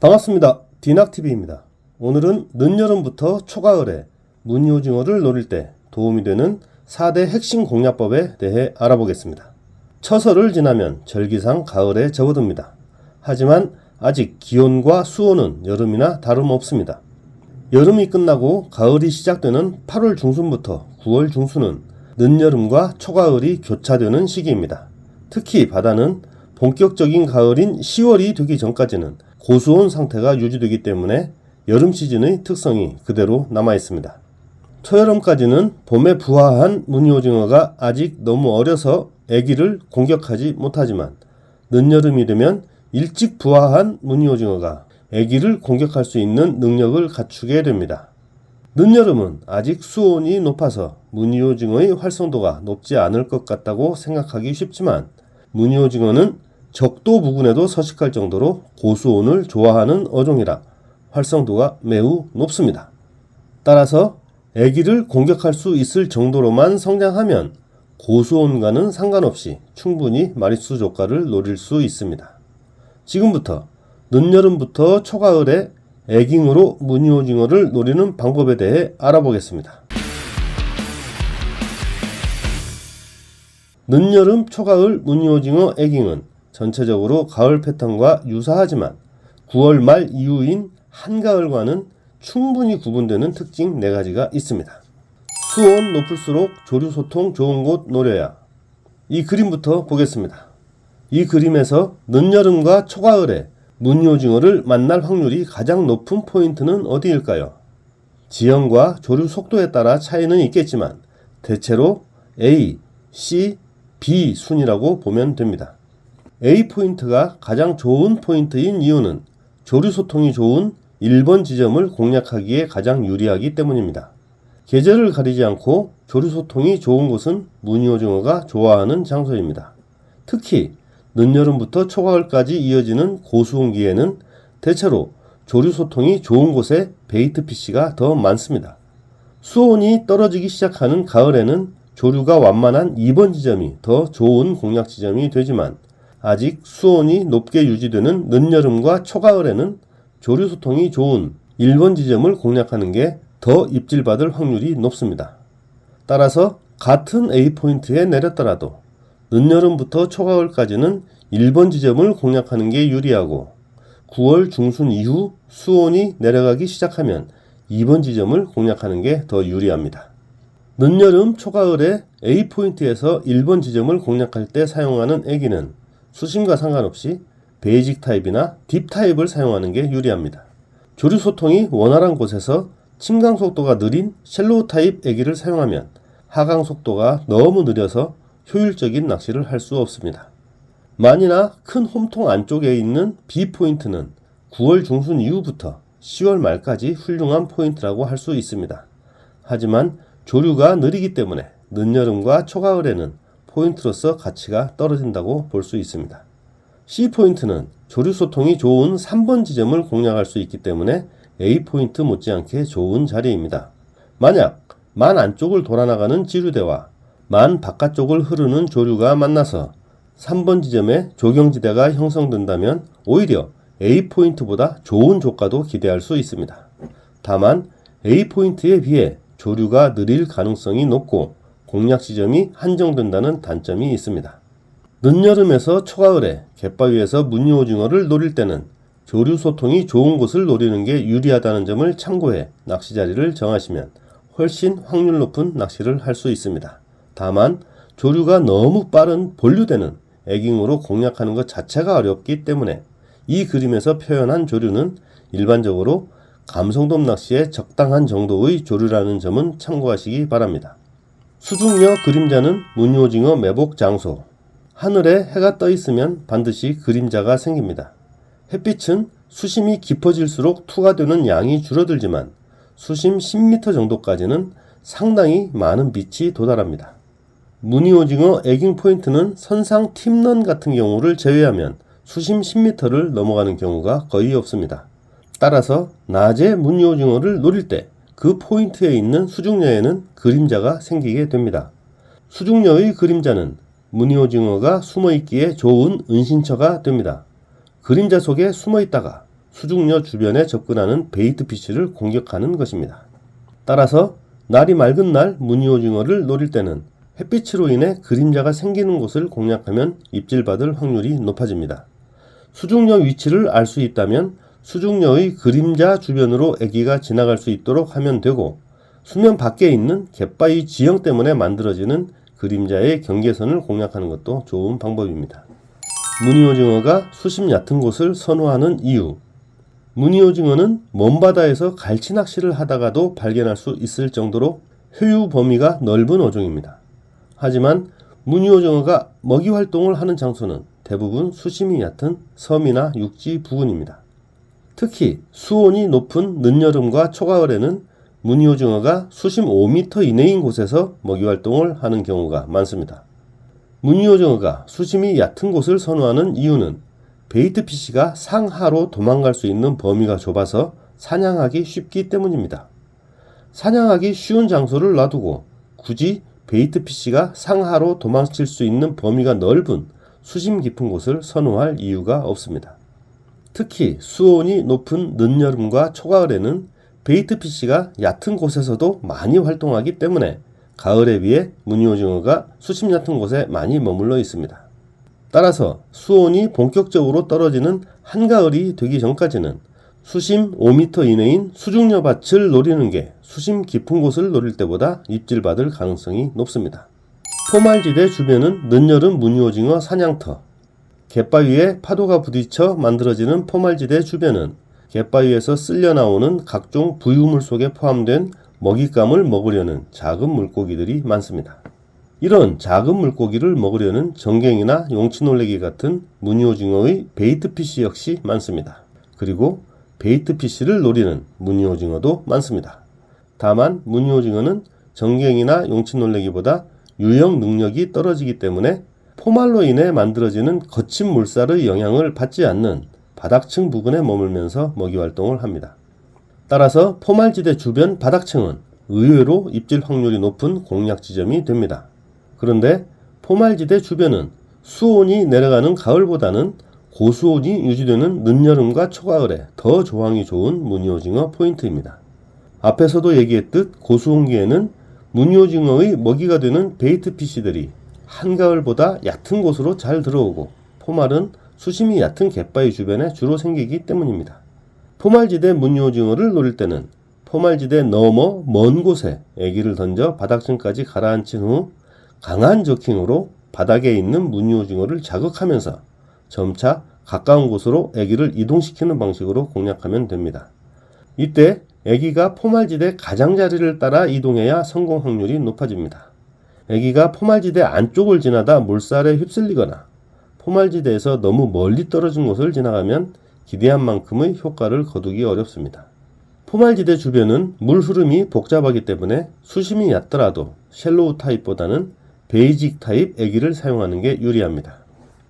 반갑습니다. 디낙TV입니다. 오늘은 늦여름부터 초가을에 무늬오징어를 노릴 때 도움이 되는 4대 핵심 공략법에 대해 알아보겠습니다. 처서를 지나면 절기상 가을에 접어듭니다. 하지만 아직 기온과 수온은 여름이나 다름없습니다. 여름이 끝나고 가을이 시작되는 8월 중순부터 9월 중순은 늦여름과 초가을이 교차되는 시기입니다. 특히 바다는 본격적인 가을인 10월이 되기 전까지는 고수온 상태가 유지되기 때문에 여름 시즌의 특성이 그대로 남아있습니다. 초여름까지는 봄에 부화한 무늬오징어가 아직 너무 어려서 애기를 공격하지 못하지만 늦여름이 되면 일찍 부화한 무늬오징어가 애기를 공격할 수 있는 능력을 갖추게 됩니다. 늦여름은 아직 수온이 높아서 무늬오징어의 활성도가 높지 않을 것 같다고 생각하기 쉽지만 무늬오징어는 적도 부근에도 서식할 정도로 고수온을 좋아하는 어종이라 활성도가 매우 높습니다. 따라서 애기를 공격할 수 있을 정도로만 성장하면 고수온과는 상관없이 충분히 마리수 조가를 노릴 수 있습니다. 지금부터 늦여름부터 초가을에 애깅으로 무늬오징어를 노리는 방법에 대해 알아보겠습니다. 늦여름, 초가을 무늬오징어 애깅은 전체적으로 가을 패턴과 유사하지만 9월 말 이후인 한가을과는 충분히 구분되는 특징 4가지가 있습니다. 수온 높을수록 조류소통 좋은 곳 노려야. 이 그림부터 보겠습니다. 이 그림에서 늦여름과 초가을에 무늬오징어를 만날 확률이 가장 높은 포인트는 어디일까요? 지형과 조류 속도에 따라 차이는 있겠지만 대체로 A, C, B 순이라고 보면 됩니다. A 포인트가 가장 좋은 포인트인 이유는 조류 소통이 좋은 1번 지점을 공략하기에 가장 유리하기 때문입니다. 계절을 가리지 않고 조류 소통이 좋은 곳은 무늬오징어가 좋아하는 장소입니다. 특히 늦여름부터 초가을까지 이어지는 고수온기에는 대체로 조류 소통이 좋은 곳에 베이트 피쉬가 더 많습니다. 수온이 떨어지기 시작하는 가을에는 조류가 완만한 2번 지점이 더 좋은 공략 지점이 되지만 아직 수온이 높게 유지되는 늦여름과 초가을에는 조류 소통이 좋은 1번 지점을 공략하는 게 더 입질받을 확률이 높습니다. 따라서 같은 A포인트에 내렸더라도 늦여름부터 초가을까지는 1번 지점을 공략하는 게 유리하고 9월 중순 이후 수온이 내려가기 시작하면 2번 지점을 공략하는 게 더 유리합니다. 늦여름, 초가을에 A포인트에서 1번 지점을 공략할 때 사용하는 애기는 수심과 상관없이 베이직 타입이나 딥 타입을 사용하는 게 유리합니다. 조류 소통이 원활한 곳에서 침강 속도가 느린 쉘로우 타입 애기를 사용하면 하강 속도가 너무 느려서 효율적인 낚시를 할 수 없습니다. 만이나 큰 홈통 안쪽에 있는 B 포인트는 9월 중순 이후부터 10월 말까지 훌륭한 포인트라고 할 수 있습니다. 하지만 조류가 느리기 때문에 늦여름과 초가을에는 포인트로서 가치가 떨어진다고 볼 수 있습니다. C포인트는 조류 소통이 좋은 3번 지점을 공략할 수 있기 때문에 A포인트 못지않게 좋은 자리입니다. 만약 만 안쪽을 돌아나가는 지류대와 만 바깥쪽을 흐르는 조류가 만나서 3번 지점에 조경지대가 형성된다면 오히려 A포인트보다 좋은 조가도 기대할 수 있습니다. 다만 A포인트에 비해 조류가 느릴 가능성이 높고 공략 지점이 한정된다는 단점이 있습니다. 늦여름에서 초가을에 갯바위에서 무늬오징어를 노릴 때는 조류 소통이 좋은 곳을 노리는 게 유리하다는 점을 참고해 낚시 자리를 정하시면 훨씬 확률 높은 낚시를 할 수 있습니다. 다만 조류가 너무 빠른 본류대는 애깅으로 공략하는 것 자체가 어렵기 때문에 이 그림에서 표현한 조류는 일반적으로 감성돔 낚시에 적당한 정도의 조류라는 점은 참고하시기 바랍니다. 수중녀 그림자는 무늬오징어 매복 장소. 하늘에 해가 떠 있으면 반드시 그림자가 생깁니다. 햇빛은 수심이 깊어질수록 투과되는 양이 줄어들지만 수심 10m 정도까지는 상당히 많은 빛이 도달합니다. 무늬오징어 애깅 포인트는 선상 팁런 같은 경우를 제외하면 수심 10m를 넘어가는 경우가 거의 없습니다. 따라서 낮에 무늬오징어를 노릴 때 그 포인트에 있는 수중녀에는 그림자가 생기게 됩니다. 수중녀의 그림자는 무늬오징어가 숨어있기에 좋은 은신처가 됩니다. 그림자 속에 숨어있다가 수중녀 주변에 접근하는 베이트피쉬를 공격하는 것입니다. 따라서 날이 맑은 날 무늬오징어를 노릴 때는 햇빛으로 인해 그림자가 생기는 곳을 공략하면 입질받을 확률이 높아집니다. 수중녀 위치를 알 수 있다면 수중녀의 그림자 주변으로 애기가 지나갈 수 있도록 하면 되고, 수면 밖에 있는 갯바위 지형 때문에 만들어지는 그림자의 경계선을 공략하는 것도 좋은 방법입니다. 무늬오징어가 수심 얕은 곳을 선호하는 이유. 무늬오징어는 먼바다에서 갈치 낚시를 하다가도 발견할 수 있을 정도로 효유 범위가 넓은 어종입니다. 하지만 무늬오징어가 먹이 활동을 하는 장소는 대부분 수심이 얕은 섬이나 육지 부근입니다. 특히 수온이 높은 늦여름과 초가을에는 무늬오징어가 수심 5m 이내인 곳에서 먹이 활동을 하는 경우가 많습니다. 무늬오징어가 수심이 얕은 곳을 선호하는 이유는 베이트피쉬가 상하로 도망갈 수 있는 범위가 좁아서 사냥하기 쉽기 때문입니다. 사냥하기 쉬운 장소를 놔두고 굳이 베이트피쉬가 상하로 도망칠 수 있는 범위가 넓은 수심 깊은 곳을 선호할 이유가 없습니다. 특히 수온이 높은 늦여름과 초가을에는 베이트피쉬가 얕은 곳에서도 많이 활동하기 때문에 가을에 비해 무늬오징어가 수심 얕은 곳에 많이 머물러 있습니다. 따라서 수온이 본격적으로 떨어지는 한가을이 되기 전까지는 수심 5m 이내인 수중녀밭을 노리는 게 수심 깊은 곳을 노릴 때보다 입질받을 가능성이 높습니다. 포말지대 주변은 늦여름 무늬오징어 사냥터. 갯바위에 파도가 부딪혀 만들어지는 포말지대 주변은 갯바위에서 쓸려 나오는 각종 부유물 속에 포함된 먹잇감을 먹으려는 작은 물고기들이 많습니다. 이런 작은 물고기를 먹으려는 정갱이나 용치놀래기 같은 무늬오징어의 베이트피쉬 역시 많습니다. 그리고 베이트피쉬를 노리는 무늬오징어도 많습니다. 다만 무늬오징어는 정갱이나 용치놀래기보다 유형 능력이 떨어지기 때문에 포말로 인해 만들어지는 거친 물살의 영향을 받지 않는 바닥층 부근에 머물면서 먹이 활동을 합니다. 따라서 포말지대 주변 바닥층은 의외로 입질 확률이 높은 공략 지점이 됩니다. 그런데 포말지대 주변은 수온이 내려가는 가을보다는 고수온이 유지되는 늦여름과 초가을에 더 조항이 좋은 무늬오징어 포인트입니다. 앞에서도 얘기했듯 고수온기에는 무늬오징어의 먹이가 되는 베이트피쉬들이 한가을보다 얕은 곳으로 잘 들어오고 포말은 수심이 얕은 갯바위 주변에 주로 생기기 때문입니다. 포말지대 무늬오징어를 노릴 때는 포말지대 너머 먼 곳에 애기를 던져 바닥층까지 가라앉힌 후 강한 저킹으로 바닥에 있는 무늬오징어를 자극하면서 점차 가까운 곳으로 애기를 이동시키는 방식으로 공략하면 됩니다. 이때 애기가 포말지대 가장자리를 따라 이동해야 성공 확률이 높아집니다. 애기가 포말지대 안쪽을 지나다 물살에 휩쓸리거나 포말지대에서 너무 멀리 떨어진 곳을 지나가면 기대한 만큼의 효과를 거두기 어렵습니다. 포말지대 주변은 물 흐름이 복잡하기 때문에 수심이 얕더라도 쉘로우 타입보다는 베이직 타입 애기를 사용하는 게 유리합니다.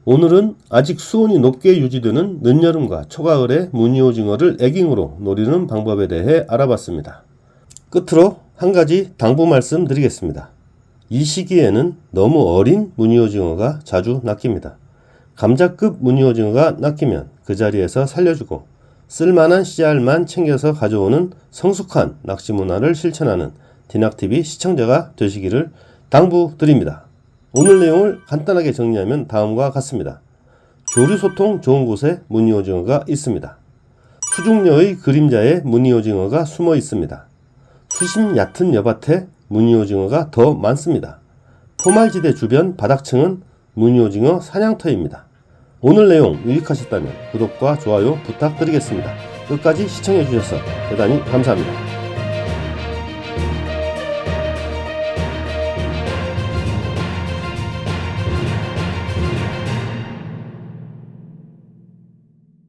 오늘은 아직 수온이 높게 유지되는 늦여름과 초가을에 무늬오징어를 애깅으로 노리는 방법에 대해 알아봤습니다. 끝으로 한 가지 당부 말씀 드리겠습니다. 이 시기에는 너무 어린 무늬오징어가 자주 낚입니다. 감자급 무늬오징어가 낚이면 그 자리에서 살려주고 쓸만한 씨알만 챙겨서 가져오는 성숙한 낚시 문화를 실천하는 디낙TV 시청자가 되시기를 당부드립니다. 오늘 내용을 간단하게 정리하면 다음과 같습니다. 조류소통 좋은 곳에 무늬오징어가 있습니다. 수중녀의 그림자에 무늬오징어가 숨어 있습니다. 수심 얕은 여밭에 무늬오징어가 더 많습니다. 포말지대 주변 바닥층은 무늬오징어 사냥터입니다. 오늘 내용 유익하셨다면 구독과 좋아요 부탁드리겠습니다. 끝까지 시청해주셔서 대단히 감사합니다.